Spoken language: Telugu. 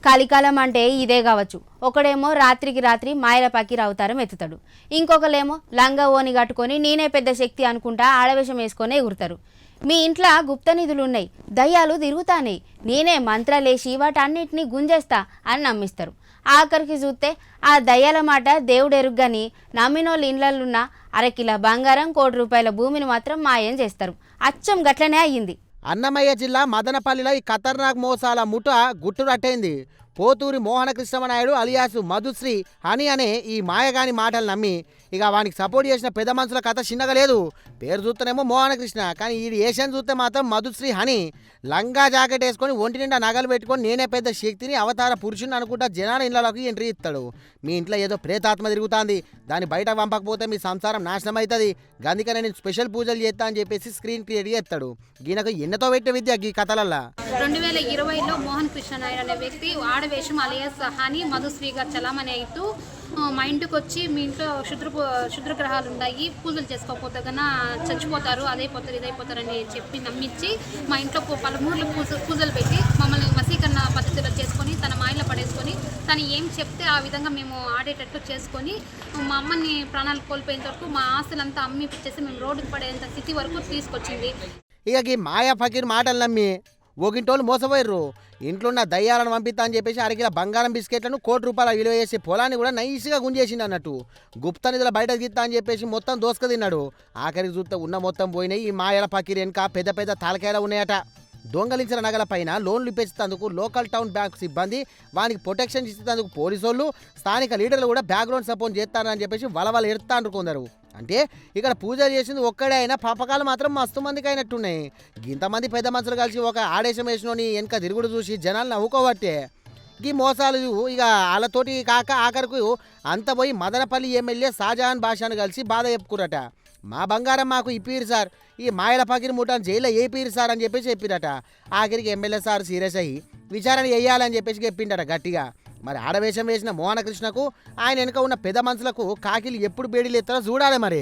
కలికాలం అంటే ఇదే కావచ్చు. ఒకడేమో రాత్రికి రాత్రి మాయల పకీర్ అవతారం ఎత్తుతాడు. ఇంకొకలేమో లంగా ఓని కట్టుకొని నేనే పెద్ద శక్తి అనుకుంటా ఆడవేషం వేసుకొని ఎగురుతారు. మీ ఇంట్లో గుప్త నిధులున్నాయి, దయ్యాలు తిరుగుతాయి, నేనే మంత్రాలేసి వాటన్నిటినీ గుంజేస్తా అని నమ్మిస్తారు. ఆఖరికి చూస్తే ఆ దయ్యాల మాట దేవుడు ఎరుగ్గని నమ్మినోళ్ళు ఇళ్లలున్న అరకిల బంగారం, ₹1,00,00,000 భూమిని మాత్రం మాయం చేస్తారు. అచ్చం గట్లనే అయ్యింది. అన్నమయ్య జిల్లా మదనపల్లిలో ఈ ఖతర్నాక్ మోసాల ముఠ గుట్టురట్టయింది. పోతూరి మోహనకృష్ణమనాయుడు అలియాసు మధుశ్రీ హని అనే ఈ మాయగాని మాటలు నమ్మి ఇక వానికి సపోర్ట్ చేసిన పెద్ద మనుషుల కథ చిన్నగా లేదు. పేరు చూస్తేనేమో మోహనకృష్ణ, కానీ ఈ ఏషియన్ చూస్తే మాత్రం మధుశ్రీ హని. లంగా జాకెట్ వేసుకొని ఒంటి నిండా నగలు పెట్టుకొని నేనే పెద్ద శక్తిని అవతార పురుషుని అనుకుంటా జనాల ఇళ్లలోకి ఎంట్రీ ఇస్తాడు. మీ ఇంట్లో ఏదో ప్రేతాత్మ తిరుగుతుంది, దాన్ని బయట పంపకపోతే మీ సంసారం నాశనం అవుతుంది, గందుకనే నేను స్పెషల్ పూజలు చేస్తా అని చెప్పేసి స్క్రీన్ క్రియేట్ చేస్తాడు. ఈయనకు ఎన్నతో పెట్టే విద్య ఈ కథలల్లా. 2020లో మోహన్ కృష్ణ నాయుడు అనే వ్యక్తి ఆడవేషం అలియాస్ హని మధుశ్రీగా చలామణి అవుతూ మా ఇంటికి వచ్చి మీ ఇంట్లో క్షుద్రగ్రహాలు ఉన్నాయి, పూజలు చేసుకోకపోతే కన్నా చచ్చిపోతారు, అదైపోతారు ఇదైపోతారు అని చెప్పి నమ్మించి మా ఇంట్లో పలుమూర్లు పూజలు పెట్టి మమ్మల్ని వశీకరణ పద్ధతిలో చేసుకొని తన మాయలో పడేసుకొని తను ఏం చెప్తే ఆ విధంగా మేము ఆడేటట్టు చేసుకొని మా అమ్మని ప్రాణాలు కోల్పోయేంత వరకు మా ఆస్తులంతా అమ్మి పిచ్చేసి మేము రోడ్డుకు పడేంత స్థితి వరకు తీసుకొచ్చింది. ఇక ఈ మాయా ఫకీర్ మాటలు నమ్మి ఒకింటోళ్ళు మోసపోయారు. ఇంట్లో ఉన్న దయ్యాలను పంపిస్తా అని చెప్పేసి అరకిల బంగారం బిస్కెట్లను ₹1,00,00,000 విలువ చేసే పొలాన్ని కూడా నైస్గా గుంజేసిండు అన్నట్టు. గుప్త నిధుల బయట గీత్తా అని చెప్పేసి మొత్తం దోసుక తిన్నాడు. ఆఖరికి చూస్తే ఉన్న మొత్తం పోయినాయి. ఈ మాయల ఫకీర్ వెనుక పెద్ద పెద్ద తాలకాయలు ఉన్నాయట. దొంగలించిన నగల పైన లోన్లు ఇప్పించేందుకు లోకల్ టౌన్ బ్యాంక్ సిబ్బంది, వానికి ప్రొటెక్షన్ ఇచ్చేందుకు పోలీసోళ్ళు, స్థానిక లీడర్లు కూడా బ్యాక్గ్రౌండ్ సపోర్ట్ చేస్తారని చెప్పేసి వలవలు ఎడతాండ్రు కొందరు. అంటే ఇక్కడ పూజలు చేసింది ఒక్కడే అయినా పాపకాలు మాత్రం మస్తు మందికి అయినట్టున్నాయి. ఇంతమంది పెద్ద మనుషులు కలిసి ఒక ఆడేశం వేసినోని వెనక తిరుగుడు చూసి జనాలు నవ్వుకోబట్టే ఈ మోసాలు ఇక వాళ్ళతోటి కాక ఆఖరికి అంత పోయి మదనపల్లి ఎమ్మెల్యే షాజహాన్ బాషాను కలిసి బాధ చెప్పుకురట. మా బంగారం మాకు ఇప్పిరు సార్, ఈ మాయల ఫకీర్ ముఠాను జైల్లో ఏపీరు సార్ అని చెప్పేసి చెప్పిరట. ఆఖరికి ఎమ్మెల్యే సార్ సీరియస్ అయ్యి విచారణ చేయాలని చెప్పేసి చెప్పిండట గట్టిగా. మరి ఆడవేషం వేసిన మోహనకృష్ణకు ఆయన వెనుక ఉన్న పెద్ద మనుషులకు కాకిలు ఎప్పుడు బేడీలు ఎత్తారో చూడాలి మరి.